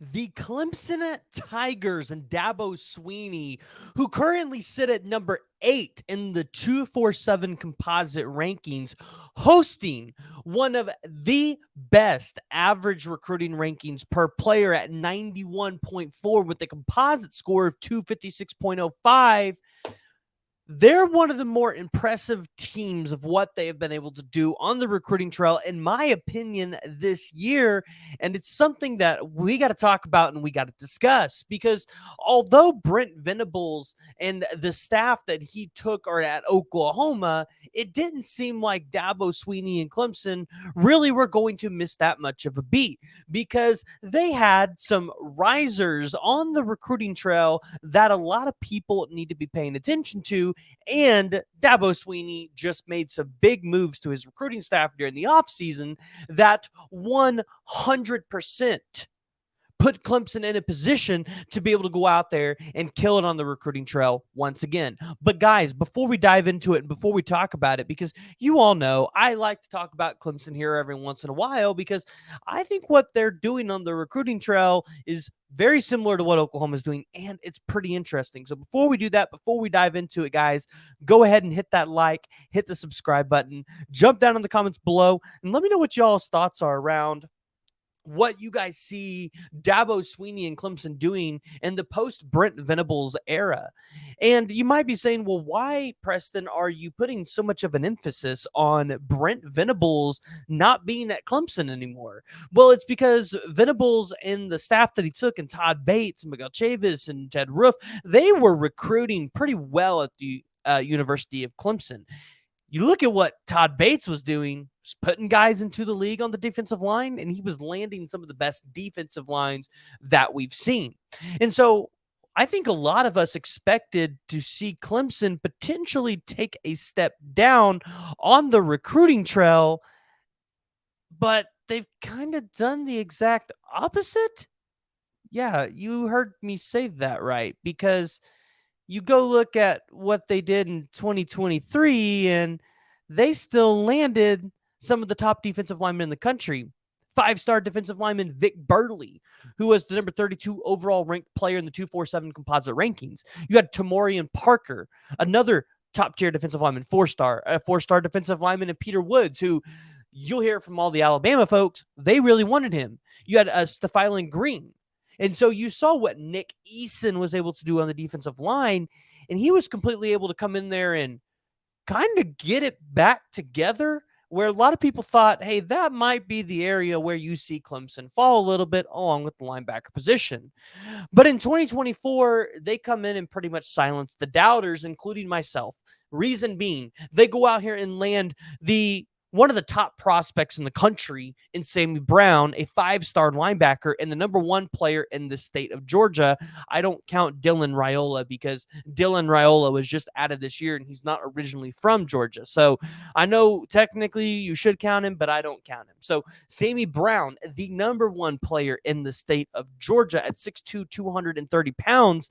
The Clemson Tigers and Dabo Swinney, who currently sit at number 8 in the 247 composite rankings, hosting one of the best average recruiting rankings per player at 91.4 with a composite score of 256.05. They're one of the more impressive teams of what they have been able to do on the recruiting trail, in my opinion, this year. And it's something that we got to talk about and we got to discuss because although Brent Venables and the staff that he took are at Oklahoma, it didn't seem like Dabo Swinney and Clemson really were going to miss that much of a beat because they had some risers on the recruiting trail that a lot of people need to be paying attention to. And Dabo Swinney just made some big moves to his recruiting staff during the offseason that 100% put Clemson in a position to be able to go out there and kill it on the recruiting trail once again. But guys, before we dive into it and before we talk about it, because you all know I like to talk about Clemson here every once in a while because I think what they're doing on the recruiting trail is very similar to what Oklahoma is doing, and it's pretty interesting. So before we do that, before we dive into it, guys, go ahead and hit that like, hit the subscribe button, jump down in the comments below, and let me know what y'all's thoughts are around what you guys see Dabo Swinney and Clemson doing in the post Brent Venables era. And you might be saying, well, why, Preston, are you putting so much of an emphasis on Brent Venables not being at Clemson anymore? Well, it's because Venables and the staff that he took, and Todd Bates and Miguel Chavis and Ted Roof, they were recruiting pretty well at the University of Clemson. You look at what Todd Bates was doing, putting guys into the league on the defensive line, and he was landing some of the best defensive lines that we've seen. And so I think a lot of us expected to see Clemson potentially take a step down on the recruiting trail, but they've kind of done the exact opposite. Yeah, you heard me say that right, because you go look at what they did in 2023, and they still landed some of the top defensive linemen in the country. Five-star defensive lineman Vic Burley, who was the number 32 overall ranked player in the 247 composite rankings. You had Tamorian Parker, another top-tier defensive lineman, a four-star defensive lineman, and Peter Woods, who you'll hear from all the Alabama folks, they really wanted him. You had Stephylan Green. And so you saw what Nick Eason was able to do on the defensive line, and he was completely able to come in there and kind of get it back together, where a lot of people thought, hey, that might be the area where you see Clemson fall a little bit along with the linebacker position. But in 2024, they come in and pretty much silence the doubters, including myself. Reason being, they go out here and land one of the top prospects in the country in Sammy Brown, a five-star linebacker and the number one player in the state of Georgia. I don't count Dylan Raiola because Dylan Raiola was just added this year and he's not originally from Georgia. So I know technically you should count him, but I don't count him. So Sammy Brown, the number one player in the state of Georgia at 6'2", 230 pounds.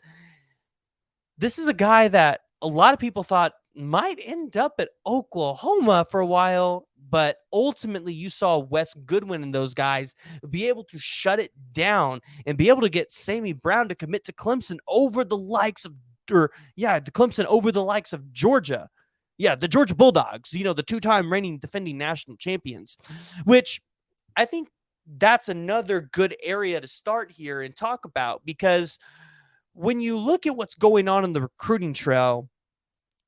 This is a guy that a lot of people thought might end up at Oklahoma for a while, but ultimately you saw Wes Goodwin and those guys be able to shut it down and be able to get Sammy Brown to commit to Clemson over the likes of, Georgia. Yeah, the Georgia Bulldogs, the two-time reigning defending national champions, which I think that's another good area to start here and talk about, because when you look at what's going on in the recruiting trail,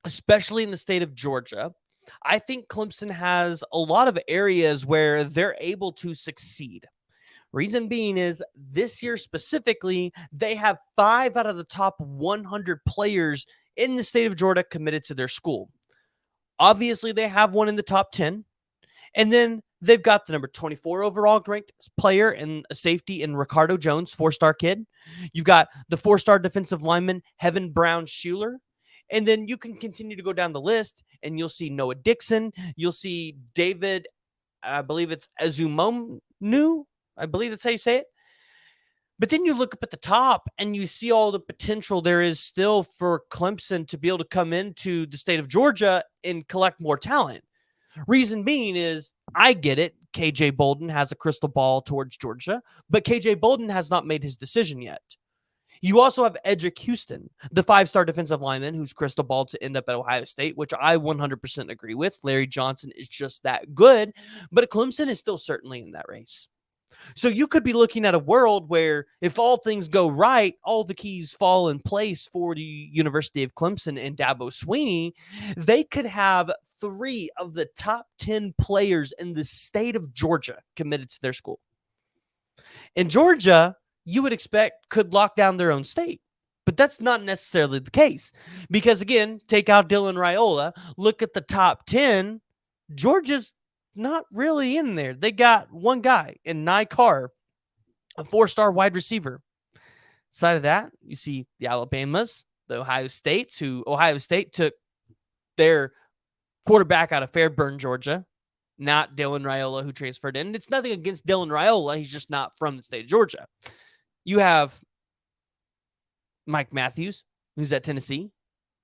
especially in the state of Georgia, I think Clemson has a lot of areas where they're able to succeed. Reason being is this year specifically, they have 5 out of the top 100 players in the state of Georgia committed to their school. Obviously, they have one in the top 10. And then they've got the number 24 overall ranked player and a safety in Ricardo Jones, 4-star kid. You've got the 4-star defensive lineman, Heaven Brown Schuler. And then you can continue to go down the list, and you'll see Noah Dixon. You'll see David, I believe it's Azumonu. I believe that's how you say it. But then you look up at the top, and you see all the potential there is still for Clemson to be able to come into the state of Georgia and collect more talent. Reason being is, I get it. KJ Bolden has a crystal ball towards Georgia, but KJ Bolden has not made his decision yet. You also have Edric Houston, the 5-star defensive lineman who's crystal ball to end up at Ohio State, which I 100% agree with. Larry Johnson is just that good, but Clemson is still certainly in that race. So you could be looking at a world where if all things go right, all the keys fall in place for the University of Clemson and Dabo Swinney. They could have 3 of the top 10 players in the state of Georgia committed to their school. In Georgia, you would expect could lock down their own state. But that's not necessarily the case. Because again, take out Dylan Raiola, look at the top 10, Georgia's not really in there. They got one guy in Nye Carr, a 4-star wide receiver. Side of that, you see the Alabamas, the Ohio States, who Ohio State took their quarterback out of Fairburn, Georgia, not Dylan Raiola, who transferred in. It's nothing against Dylan Raiola. He's just not from the state of Georgia. You have Mike Matthews, who's at Tennessee.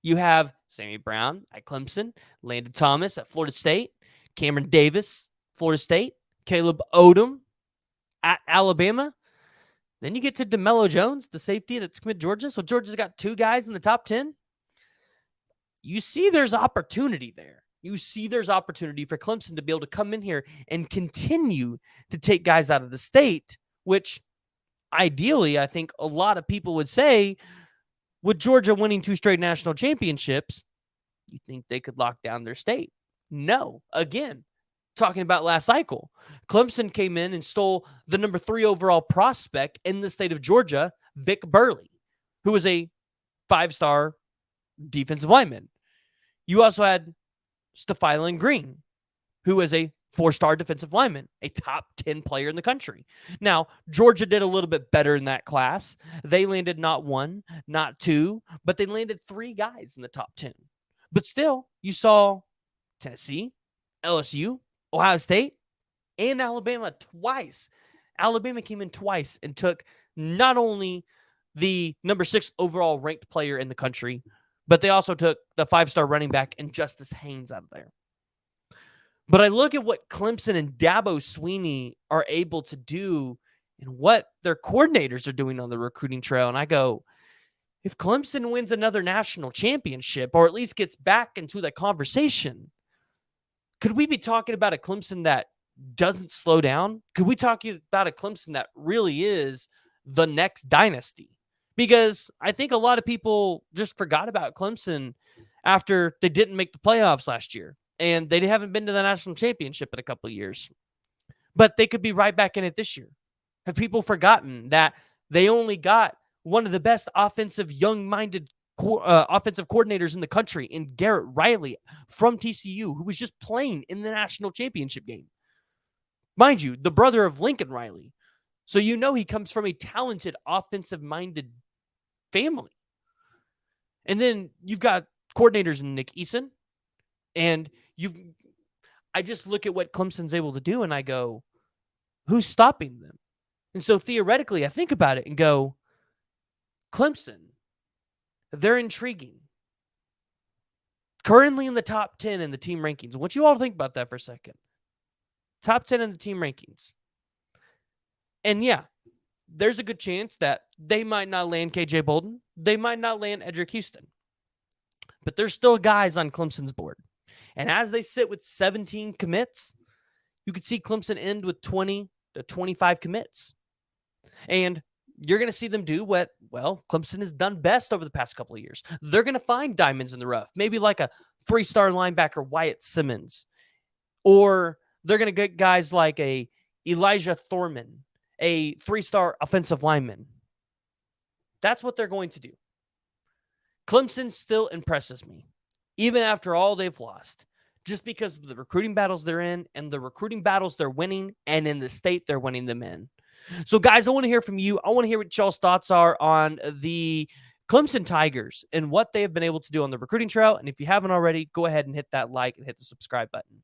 You have Sammy Brown at Clemson, Landon Thomas at Florida State, Cameron Davis, Florida State, Caleb Odom at Alabama. Then you get to DeMello Jones, the safety that's committed to Georgia. So Georgia's got 2 guys in the top 10. You see there's opportunity there. You see there's opportunity for Clemson to be able to come in here and continue to take guys out of the state, which ideally I think a lot of people would say with Georgia winning 2 straight national championships, you think they could lock down their state. No. Again, talking about last cycle, Clemson came in and stole the number 3 overall prospect in the state of Georgia, Vic Burley, who was a 5-star defensive lineman. You also had Stephylan Green, who is a 4-star defensive lineman, a top 10 player in the country. Now, Georgia did a little bit better in that class. They landed not 1, not 2, but they landed 3 guys in the top 10. But still, you saw Tennessee, LSU, Ohio State, and Alabama twice. Alabama came in twice and took not only the number 6 overall ranked player in the country, but they also took the 5-star running back and Justice Haynes out of there. But I look at what Clemson and Dabo Swinney are able to do and what their coordinators are doing on the recruiting trail, and I go, if Clemson wins another national championship or at least gets back into the conversation, could we be talking about a Clemson that doesn't slow down? Could we talk about a Clemson that really is the next dynasty? Because I think a lot of people just forgot about Clemson after they didn't make the playoffs last year. And they haven't been to the national championship in a couple of years. But they could be right back in it this year. Have people forgotten that they only got one of the best offensive, young-minded offensive coordinators in the country in Garrett Riley from TCU, who was just playing in the national championship game? Mind you, the brother of Lincoln Riley. So you know he comes from a talented, offensive-minded family. And then you've got coordinators in Nick Eason, and I just look at what Clemson's able to do, and I go, who's stopping them? And so theoretically, I think about it and go, Clemson, they're intriguing. Currently in the top 10 in the team rankings. I want you all to think about that for a second. Top 10 in the team rankings. And yeah, there's a good chance that they might not land KJ Bolden. They might not land Edric Houston. But there's still guys on Clemson's board. And as they sit with 17 commits, you could see Clemson end with 20 to 25 commits. And you're going to see them do what, well, Clemson has done best over the past couple of years. They're going to find diamonds in the rough, maybe like a 3-star linebacker, Wyatt Simmons. Or they're going to get guys like a Elijah Thorman, a 3-star offensive lineman. That's what they're going to do. Clemson still impresses me, even after all they've lost, just because of the recruiting battles they're in and the recruiting battles they're winning and in the state they're winning them in. So, guys, I want to hear from you. I want to hear what y'all's thoughts are on the Clemson Tigers and what they have been able to do on the recruiting trail. And if you haven't already, go ahead and hit that like and hit the subscribe button.